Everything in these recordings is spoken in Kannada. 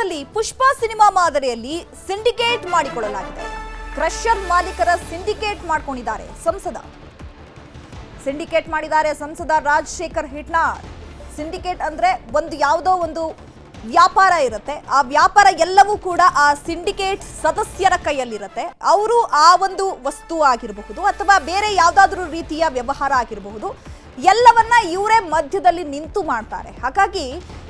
ಸಿನಿಮಾದಲ್ಲಿ ಪುಷ್ಪ ಸಿನಿಮಾ ಮಾದರಿಯಲ್ಲಿ ಸಿಂಡಿಕೇಟ್ ಮಾಡಿಕೊಳ್ಳಲಾಗಿದೆ. ಕ್ರಷರ್ ಮಾಲೀಕರ ಸಿಂಡಿಕೇಟ್ ಮಾಡಿಕೊಂಡಿದ್ದಾರೆ ಸಂಸದ. ಸಿಂಡಿಕೇಟ್ ಮಾಡಿದ್ದಾರೆ ಸಂಸದ ರಾಜಶೇಖರ್ ಹಿಟ್ನಾಳ್. ಸಿಂಡಿಕೇಟ್ ಅಂದ್ರೆ ಯಾವುದೋ ಒಂದು ವ್ಯಾಪಾರ ಇರುತ್ತೆ. ಆ ವ್ಯಾಪಾರ ಎಲ್ಲವೂ ಕೂಡ ಆ ಸಿಂಡಿಕೇಟ್ ಸದಸ್ಯರ ಕೈಯಲ್ಲಿರುತ್ತೆ. ಅವರು ಆ ಒಂದು ವಸ್ತು ಆಗಿರಬಹುದು ಅಥವಾ ಬೇರೆ ಯಾವುದಾದ್ರೂ ರೀತಿಯ ವ್ಯವಹಾರ ಆಗಿರಬಹುದು, ಎಲ್ಲವನ್ನ ಇವರೇ ಮಧ್ಯದಲ್ಲಿ ನಿಂತು ಮಾಡ್ತಾರೆ. ಹಾಗಾಗಿ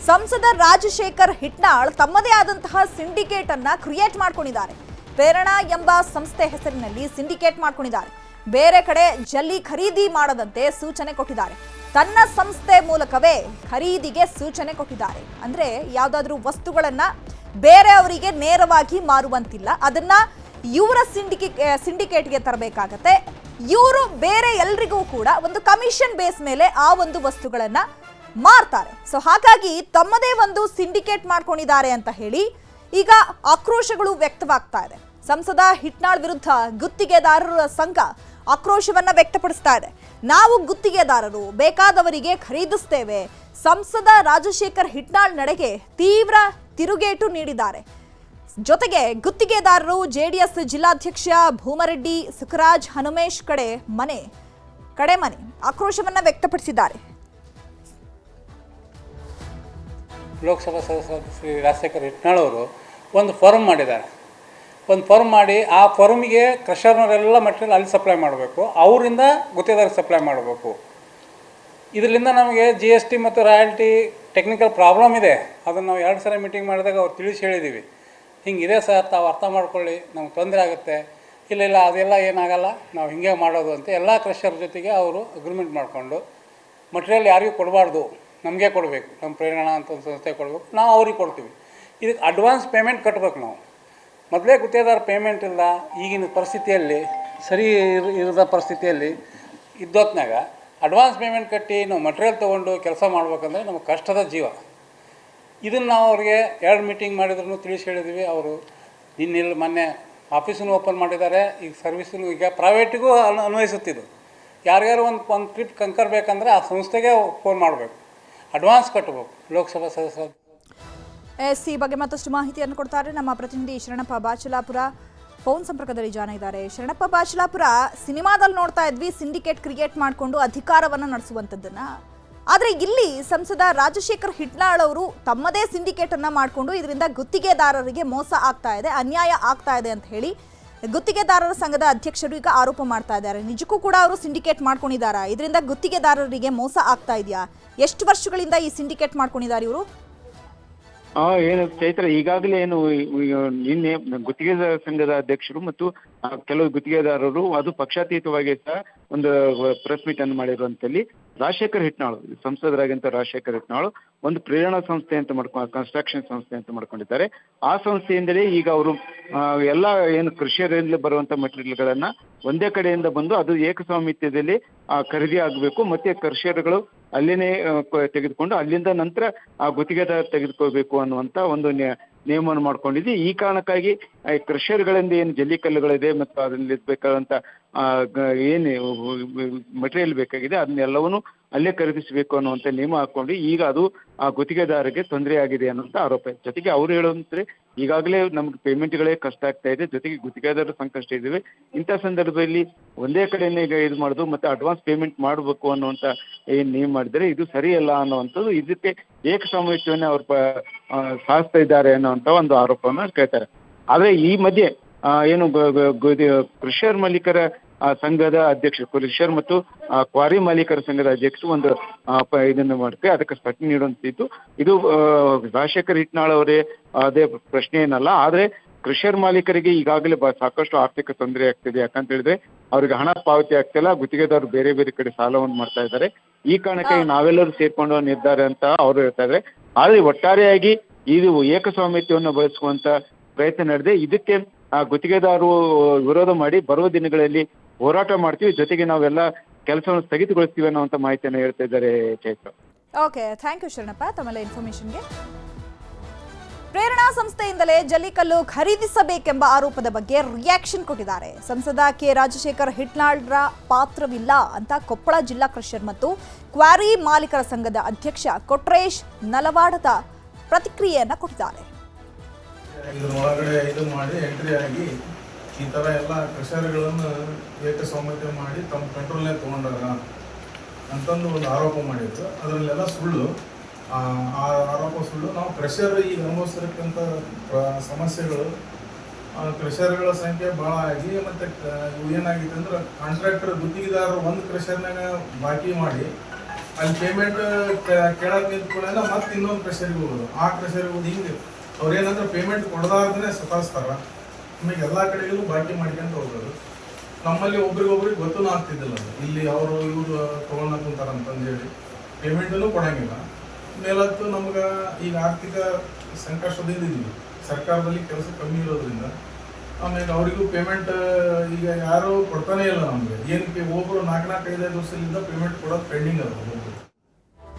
ಸಂಸದ ರಾಜಶೇಖರ್ ಹಿಟ್ನಾಳ್ ತಮ್ಮದೇ ಆದಂತಹ ಸಿಂಡಿಕೇಟ್ ಅನ್ನ ಕ್ರಿಯೇಟ್ ಮಾಡ್ಕೊಂಡಿದ್ದಾರೆ. ಪ್ರೇರಣಾ ಎಂಬ ಸಂಸ್ಥೆ ಹೆಸರಿನಲ್ಲಿ ಸಿಂಡಿಕೇಟ್ ಮಾಡ್ಕೊಂಡಿದ್ದಾರೆ. ಬೇರೆ ಕಡೆ ಜಲ್ಲಿ ಖರೀದಿ ಮಾಡದಂತೆ ಸೂಚನೆ ಕೊಟ್ಟಿದ್ದಾರೆ. ತನ್ನ ಸಂಸ್ಥೆ ಮೂಲಕವೇ ಖರೀದಿಗೆ ಸೂಚನೆ ಕೊಟ್ಟಿದ್ದಾರೆ. ಅಂದ್ರೆ ಯಾವುದಾದ್ರೂ ವಸ್ತುಗಳನ್ನ ಬೇರೆಯವರಿಗೆ ನೇರವಾಗಿ ಮಾರುವಂತಿಲ್ಲ, ಅದನ್ನ ಇವರ ಸಿಂಡಿಕೇಟ್ಗೆ ತರಬೇಕಾಗತ್ತೆ. ಇವರು ಬೇರೆ ಎಲ್ರಿಗೂ ಕೂಡ ಒಂದು ಕಮಿಷನ್ ಬೇಸ್ ಮೇಲೆ ಆ ಒಂದು ವಸ್ತುಗಳನ್ನ ಮಾರ್ತಾರೆ. ಸೊ ಹಾಗಾಗಿ ತಮ್ಮದೇ ಒಂದು ಸಿಂಡಿಕೇಟ್ ಮಾಡ್ಕೊಂಡಿದ್ದಾರೆ ಅಂತ ಹೇಳಿ ಈಗ ಆಕ್ರೋಶಗಳು ವ್ಯಕ್ತವಾಗ್ತಾ ಇದೆ. ಸಂಸದ ಹಿಟ್ನಾಳ್ ವಿರುದ್ಧ ಗುತ್ತಿಗೆದಾರರ ಸಂಘ ಆಕ್ರೋಶವನ್ನ ವ್ಯಕ್ತಪಡಿಸ್ತಾ ಇದೆ. ನಾವು ಗುತ್ತಿಗೆದಾರರು, ಬೇಕಾದವರಿಗೆ ಖರೀದಿಸ್ತೇವೆ. ಸಂಸದ ರಾಜಶೇಖರ್ ಹಿಟ್ನಾಳ್ ನಡೆಗೆ ತೀವ್ರ ತಿರುಗೇಟು ನೀಡಿದ್ದಾರೆ. ಜೊತೆಗೆ ಗುತ್ತಿಗೆದಾರರು ಜೆಡಿಎಸ್ ಜಿಲ್ಲಾಧ್ಯಕ್ಷ ಭೂಮರೆಡ್ಡಿ ಸುಖರಾಜ್ ಹನುಮೇಶ್ ಕಡೆ ಮನೆ ಆಕ್ರೋಶವನ್ನ ವ್ಯಕ್ತಪಡಿಸಿದ್ದಾರೆ. ಲೋಕಸಭಾ ಸದಸ್ಯ ಶ್ರೀ ರಾಜಶೇಖರ್ ಹಿಟ್ನಾಳ್ ಅವರು ಒಂದು ಫಾರ್ಮ್ ಮಾಡಿದ್ದಾರೆ. ಒಂದು ಫಾರ್ಮ್ ಮಾಡಿ ಆ ಫಾರ್ಮಿಗೆ ಕ್ರಷರ್ನವರೆಲ್ಲ ಮಟೀರಿಯಲ್ ಅಲ್ಲಿ ಸಪ್ಲೈ ಮಾಡಬೇಕು, ಅವರಿಂದ ಗುತ್ತಿಗೆದಾರರಿಗೆ ಸಪ್ಲೈ ಮಾಡಬೇಕು. ಇದರಿಂದ ನಮಗೆ GST ಮತ್ತು ರಾಯಲ್ಟಿ ಟೆಕ್ನಿಕಲ್ ಪ್ರಾಬ್ಲಮ್ ಇದೆ. ಅದನ್ನು ನಾವು 2 ಸಲ ಮೀಟಿಂಗ್ ಮಾಡಿದಾಗ ಅವ್ರು ತಿಳಿಸಿ ಹೇಳಿದ್ದೀವಿ. ಹಿಂಗಿದೆ ಸರ್, ತಾವು ಅರ್ಥ ಮಾಡ್ಕೊಳ್ಳಿ, ನಮ್ಗೆ ತೊಂದರೆ ಆಗುತ್ತೆ. ಇಲ್ಲ ಅದೆಲ್ಲ ಏನಾಗಲ್ಲ, ನಾವು ಹಿಂಗೆ ಮಾಡೋದು ಅಂತ ಎಲ್ಲ ಕ್ರಷರ್ ಜೊತೆಗೆ ಅವರು ಅಗ್ರಿಮೆಂಟ್ ಮಾಡಿಕೊಂಡು ಮಟೀರಿಯಲ್ ಯಾರಿಗೂ ಕೊಡಬಾರ್ದು, ನಮಗೆ ಕೊಡಬೇಕು, ನಮ್ಮ ಪ್ರೇರಣಾ ಅಂತ ಒಂದು ಸಂಸ್ಥೆ ಕೊಡಬೇಕು, ನಾವು ಅವ್ರಿಗೆ ಕೊಡ್ತೀವಿ. ಇದಕ್ಕೆ ಅಡ್ವಾನ್ಸ್ ಪೇಮೆಂಟ್ ಕಟ್ಟಬೇಕು. ನಾವು ಮೊದಲೇ ಗುತ್ತಿಗೆದಾರ ಪೇಮೆಂಟ್ ಇಲ್ಲ, ಈಗಿನ ಪರಿಸ್ಥಿತಿಯಲ್ಲಿ ಸರಿ ಇರದ ಪರಿಸ್ಥಿತಿಯಲ್ಲಿ ಇದ್ದೊತ್ನಾಗ ಅಡ್ವಾನ್ಸ್ ಪೇಮೆಂಟ್ ಕಟ್ಟಿ ನಾವು ಮಟೀರಿಯಲ್ ತೊಗೊಂಡು ಕೆಲಸ ಮಾಡ್ಬೇಕಂದ್ರೆ ನಮಗೆ ಕಷ್ಟದ ಜೀವ. ಇದನ್ನು ನಾವು ಅವ್ರಿಗೆ 2 ಮೀಟಿಂಗ್ ಮಾಡಿದ್ರು ತಿಳಿಸಿ ಹೇಳಿದ್ವಿ. ಅವರು ಇನ್ನಿಲ್ಲಿ ಮೊನ್ನೆ ಆಫೀಸನ್ನು ಓಪನ್ ಮಾಡಿದ್ದಾರೆ. ಈಗ ಸರ್ವಿಸನ್ನು ಈಗ ಪ್ರೈವೇಟಿಗೂ ಅನ್ವಯಿಸುತ್ತಿದ್ದು. ಯಾರ್ಯಾರು ಒಂದು ಟ್ರಿಪ್ ಕಂಕರ್ಬೇಕಂದ್ರೆ ಆ ಸಂಸ್ಥೆಗೆ ಫೋನ್ ಮಾಡಬೇಕು, ಅಡ್ವಾನ್ಸ್ ಕಟ್ಟಬೇಕು. ಲೋಕಸಭಾ ಸದಸ್ಯ ಈ ಬಗ್ಗೆ ಮತ್ತಷ್ಟು ಮಾಹಿತಿಯನ್ನು ಕೊಡ್ತಾರೆ ನಮ್ಮ ಪ್ರತಿನಿಧಿ ಶರಣಪ್ಪ ಬಾಚಲಾಪುರ. ಫೋನ್ ಸಂಪರ್ಕದಲ್ಲಿ ಜಾನ ಇದ್ದಾರೆ. ಶರಣಪ್ಪ ಬಾಚಲಾಪುರ, ಸಿನಿಮಾದಲ್ಲಿ ನೋಡ್ತಾ ಇದ್ವಿ ಸಿಂಡಿಕೇಟ್ ಕ್ರಿಯೇಟ್ ಮಾಡಿಕೊಂಡು ಅಧಿಕಾರವನ್ನು ನಡೆಸುವಂಥದ್ದನ್ನ. ಆದರೆ ಇಲ್ಲಿ ಸಂಸದ ರಾಜಶೇಖರ್ ಹಿಟ್ನಾಳ್ ಅವರು ತಮ್ಮದೇ ಸಿಂಡಿಕೇಟ್ ಅನ್ನ ಮಾಡಿಕೊಂಡು ಇದರಿಂದ ಗುತ್ತಿಗೆದಾರರಿಗೆ ಮೋಸ ಆಗ್ತಾ ಇದೆ, ಅನ್ಯಾಯ ಆಗ್ತಾ ಇದೆ ಅಂತ ಹೇಳಿ ಗುತ್ತಿಗೆದಾರರ ಸಂಘದ ಅಧ್ಯಕ್ಷರು ಈಗ ಆರೋಪ ಮಾಡ್ತಾ ಇದ್ದಾರೆ. ನಿಜಕ್ಕೂ ಕೂಡ ಅವರು ಸಿಂಡಿಕೇಟ್ ಮಾಡ್ಕೊಂಡಿದ್ದಾರಾ? ಇದರಿಂದ ಗುತ್ತಿಗೆದಾರರಿಗೆ ಮೋಸ ಆಗ್ತಾ ಇದೆಯಾ? ಎಷ್ಟು ವರ್ಷಗಳಿಂದ ಈ ಸಿಂಡಿಕೇಟ್ ಮಾಡ್ಕೊಂಡಿದ್ದಾರೆ ಇವರು? ಏನು ಚೈತ್ರ, ಈಗಾಗಲೇ ಏನು ನಿನ್ನೆ ಗುತ್ತಿಗೆದಾರ ಸಂಘದ ಅಧ್ಯಕ್ಷರು ಮತ್ತು ಕೆಲವು ಗುತ್ತಿಗೆದಾರರು ಅದು ಪಕ್ಷಾತೀತವಾಗಿ ಸಹ ಒಂದು ಪ್ರೆಸ್ ಮೀಟ್ ಅನ್ನು ಮಾಡಿರುವಂತಲ್ಲಿ ರಾಜಶೇಖರ್ ಹಿಟ್ನಾಳ್, ಸಂಸದರಾಗಿಂತ ರಾಜಶೇಖರ್ ಹಿಟ್ನಾಳ್ ಒಂದು ಪ್ರೇರಣಾ ಸಂಸ್ಥೆ ಅಂತ ಕನ್ಸ್ಟ್ರಕ್ಷನ್ ಸಂಸ್ಥೆ ಅಂತ ಮಾಡ್ಕೊಂಡಿದ್ದಾರೆ. ಆ ಸಂಸ್ಥೆಯಿಂದಲೇ ಈಗ ಅವರು ಎಲ್ಲ ಏನು ಕೃಷಿಯರಲ್ಲಿ ಬರುವಂತ ಮೆಟೀರಿಯಲ್ಗಳನ್ನ ಒಂದೇ ಕಡೆಯಿಂದ ಬಂದು ಅದು ಏಕಸ್ವಾಮಿತ್ಯದಲ್ಲಿ ಖರೀದಿ ಆಗಬೇಕು, ಮತ್ತೆ ಕೃಷಿಯರುಗಳು ಅಲ್ಲಿನೇ ತೆಗೆದುಕೊಂಡು ಅಲ್ಲಿಂದ ನಂತರ ಆ ಗುತ್ತಿಗೆದಾರ ತೆಗೆದುಕೋಬೇಕು ಅನ್ನುವಂತ ಒಂದು ನಿಯಮವನ್ನು ಮಾಡ್ಕೊಂಡಿದ್ವಿ. ಈ ಕಾರಣಕ್ಕಾಗಿ ಕ್ರಷರ್ಗಳಿಂದ ಏನು ಜಲ್ಲಿಕಲ್ಲುಗಳಿದೆ ಮತ್ತು ಅದರಲ್ಲಿ ಬೇಕಾದಂತ ಏನು ಮಟೀರಿಯಲ್ ಬೇಕಾಗಿದೆ ಅದನ್ನೆಲ್ಲವನ್ನು ಅಲ್ಲೇ ಖರೀದಿಸಬೇಕು ಅನ್ನುವಂಥ ನಿಯಮ ಹಾಕೊಂಡು ಈಗ ಅದು ಆ ಗುತ್ತಿಗೆದಾರರಿಗೆ ತೊಂದರೆ ಆಗಿದೆ ಅನ್ನುವಂಥ ಆರೋಪ. ಜೊತೆಗೆ ಅವ್ರು ಹೇಳುವಂದ್ರೆ ಈಗಾಗಲೇ ನಮ್ಗೆ ಪೇಮೆಂಟ್ಗಳೇ ಕಷ್ಟ ಆಗ್ತಾ ಇದೆ, ಜೊತೆಗೆ ಗುತ್ತಿಗೆದಾರರು ಸಂಕಷ್ಟ ಇದ್ದೇವೆ. ಇಂಥ ಸಂದರ್ಭದಲ್ಲಿ ಒಂದೇ ಕಡೆನೇ ಈಗ ಇದು ಮಾಡೋದು ಮತ್ತೆ ಅಡ್ವಾನ್ಸ್ ಪೇಮೆಂಟ್ ಮಾಡಬೇಕು ಅನ್ನುವಂಥ ಏನು ನಿಯಮ ಮಾಡಿದರೆ ಇದು ಸರಿಯಲ್ಲ ಅನ್ನುವಂಥದ್ದು, ಇದಕ್ಕೆ ಏಕಸ್ವಾಮ್ಯತ್ವನೇ ಅವ್ರು ಸಾಧಿಸ್ತಾ ಇದ್ದಾರೆ ಅನ್ನುವಂಥ ಒಂದು ಆರೋಪವನ್ನು ಕೇಳ್ತಾರೆ. ಆದರೆ ಈ ಮಧ್ಯೆ ಏನು ಕೃಷಿಯರ್ ಮಾಲೀಕರ ಸಂಘದ ಅಧ್ಯಕ್ಷರು, ಕೃಷಿಯರ್ ಮತ್ತು ಕ್ವಾರಿ ಮಾಲೀಕರ ಸಂಘದ ಅಧ್ಯಕ್ಷರು ಒಂದು ಇದನ್ನು ಮಾಡ್ತೀವಿ, ಅದಕ್ಕೆ ಸ್ಪಷ್ಟನೆ ನೀಡುವಂತಿದ್ದು. ಇದು ರಾಜಶೇಖರ್ ಹಿಟ್ನಾಳ್ ಅವರೇ ಅದೇ ಪ್ರಶ್ನೆ ಏನಲ್ಲ. ಆದರೆ ಕೃಷಿಯರ್ ಮಾಲೀಕರಿಗೆ ಈಗಾಗಲೇ ಸಾಕಷ್ಟು ಆರ್ಥಿಕ ತೊಂದರೆ ಆಗ್ತಿದೆ. ಯಾಕಂತ ಹೇಳಿದ್ರೆ ಅವ್ರಿಗೆ ಹಣ ಪಾವತಿ ಆಗ್ತಿಲ್ಲ, ಗುತ್ತಿಗೆದಾರರು ಬೇರೆ ಬೇರೆ ಕಡೆ ಸಾಲವನ್ನು ಮಾಡ್ತಾ ಇದ್ದಾರೆ. ಈ ಕಾರಣಕ್ಕಾಗಿ ನಾವೆಲ್ಲರೂ ಸೇರ್ಕೊಂಡು ನಿರ್ಧಾರ ಅಂತ ಅವರು ಹೇಳ್ತಾರೆ. ಆದರೆ ಒಟ್ಟಾರೆಯಾಗಿ ಇದು ಏಕಸ್ವಾಮಿತ್ವವನ್ನು ಬಳಸುವಂತ ಪ್ರಯತ್ನ ನಡೆದಿದೆ. ಇದಕ್ಕೆ ಗುತ್ತಿಗೆದಾರರು ವಿರೋಧ ಮಾಡಿ ಬರುವ ದಿನಗಳಲ್ಲಿ ಹೋರಾಟ ಮಾಡ್ತೀವಿ, ಜೊತೆಗೆ ನಾವೆಲ್ಲ ಕೆಲಸವನ್ನು ಸ್ಥಗಿತಗೊಳಿಸ್ತೀವಿ ಅನ್ನುವಂಥ ಮಾಹಿತಿಯನ್ನು ಹೇಳ್ತಾ ಇದ್ದಾರೆ Chaitra. Okay, thank you Sharanappa ತಮ್ಮೆಲ್ಲ ಇನ್ಫಾರ್ಮೇಶನ್ಗೆ. ಪ್ರೇರಣಾ ಸಂಸ್ಥೆಯಿಂದಲೇ ಜಲ್ಲಿಕಲ್ಲು ಖರೀದಿಸಬೇಕೆಂಬ ಆರೋಪದ ಬಗ್ಗೆ ರಿಯಾಕ್ಷನ್ ಕೊಟ್ಟಿದ್ದಾರೆ. ಸಂಸದ ರಾಜಶೇಖರ್ ಹಿಟ್ನಾಳ್ರ ಪಾತ್ರವಿಲ್ಲ ಅಂತ ಕೊಪ್ಪಳ ಜಿಲ್ಲಾ ಕ್ರಷರ್ ಮತ್ತು ಕ್ವಾರಿ ಮಾಲೀಕರ ಸಂಘದ ಅಧ್ಯಕ್ಷ ಕೊಟ್ರೇಶ್ ನಲವಾಡದ ಪ್ರತಿಕ್ರಿಯೆಯನ್ನ ಕೊಟ್ಟಿದ್ದಾರೆ. ಇದ್ರ ಒಳಗಡೆ ಇದು ಮಾಡಿ ಎಂಟ್ರಿ ಆಗಿ ಈ ಥರ ಎಲ್ಲ ಕ್ರಷರ್ಗಳನ್ನು ಏಕಸ್ವಾಮ್ಯತೆ ಮಾಡಿ ತಮ್ಮ ಕಂಟ್ರೋಲ್ನೇ ತೊಗೊಂಡಾರ ಅಂತಂದು ಒಂದು ಆರೋಪ ಮಾಡಿದ್ರು. ಅದರಲ್ಲೆಲ್ಲ ಸುಳ್ಳು. ಆ ಆರೋಪ ಸುಳ್ಳು. ನಾವು ಕ್ರಷರ್ ಈಗ ಅನುಭವಿಸಿರ್ತಕ್ಕಂಥ ಸಮಸ್ಯೆಗಳು, ಕ್ರಷರ್ಗಳ ಸಂಖ್ಯೆ ಭಾಳ ಆಗಿ ಮತ್ತು ಏನಾಗಿತ್ತು ಅಂದ್ರೆ ಕಾಂಟ್ರಾಕ್ಟರ್ ಗುತ್ತಿಗೆದಾರರು ಒಂದು ಕ್ರಷರ್ನಾಗ ಬಾಕಿ ಮಾಡಿ ಅಲ್ಲಿ ಪೇಮೆಂಟ್ ಕೇಳಕ್ಕೆ ನಿಂತ್ಕೊಳ್ಳೋಣ ಮತ್ತೆ ಇನ್ನೊಂದು ಕ್ರಷರಿಗೆ ಹೋಗೋದು, ಆ ಕ್ರಷರಿಗೆ ಹೋಗೋದು. ಹಿಂಗೆ ಅವ್ರೇನಂದ್ರೆ ಪೇಮೆಂಟ್ ಕೊಡದಾರ್ದೇ ಸತಾಯಿಸ್ತಾರ. ನಮಗೆ ಎಲ್ಲ ಕಡೆಗೂ ಬಾಕಿ ಮಾಡ್ಕೊಂತ ಹೋಗೋದು. ನಮ್ಮಲ್ಲಿ ಒಬ್ರಿಗೊಬ್ರಿಗೆ ಗೊತ್ತೂ ಆಗ್ತಿದ್ದಿಲ್ಲ ಅದು. ಇಲ್ಲಿ ಅವರು ಇವರು ತೊಗೊಂಡು ಕುಂತಾರ ಅಂತಂದೇಳಿ ಪೇಮೆಂಟನ್ನು ಕೊಡೋಂಗಿಲ್ಲ. ಮೇಲತ್ತು ನಮ್ಗೆ ಈಗ ಆರ್ಥಿಕ ಸಂಕಷ್ಟದಿಂದ ಇದ್ದೀವಿ, ಸರ್ಕಾರದಲ್ಲಿ ಕೆಲಸ ಕಮ್ಮಿ ಇರೋದ್ರಿಂದ. ಆಮೇಲೆ ಅವರಿಗೂ ಪೇಮೆಂಟ್ ಈಗ ಯಾರು ಕೊಡ್ತಾನೇ ಇಲ್ಲ ನಮಗೆ. ಏನಕ್ಕೆ ಒಬ್ಬರು 4-5 ವರ್ಷದಿಂದ ಪೇಮೆಂಟ್ ಕೊಡೋದು ಪೆಂಡಿಂಗ್ ಅದ.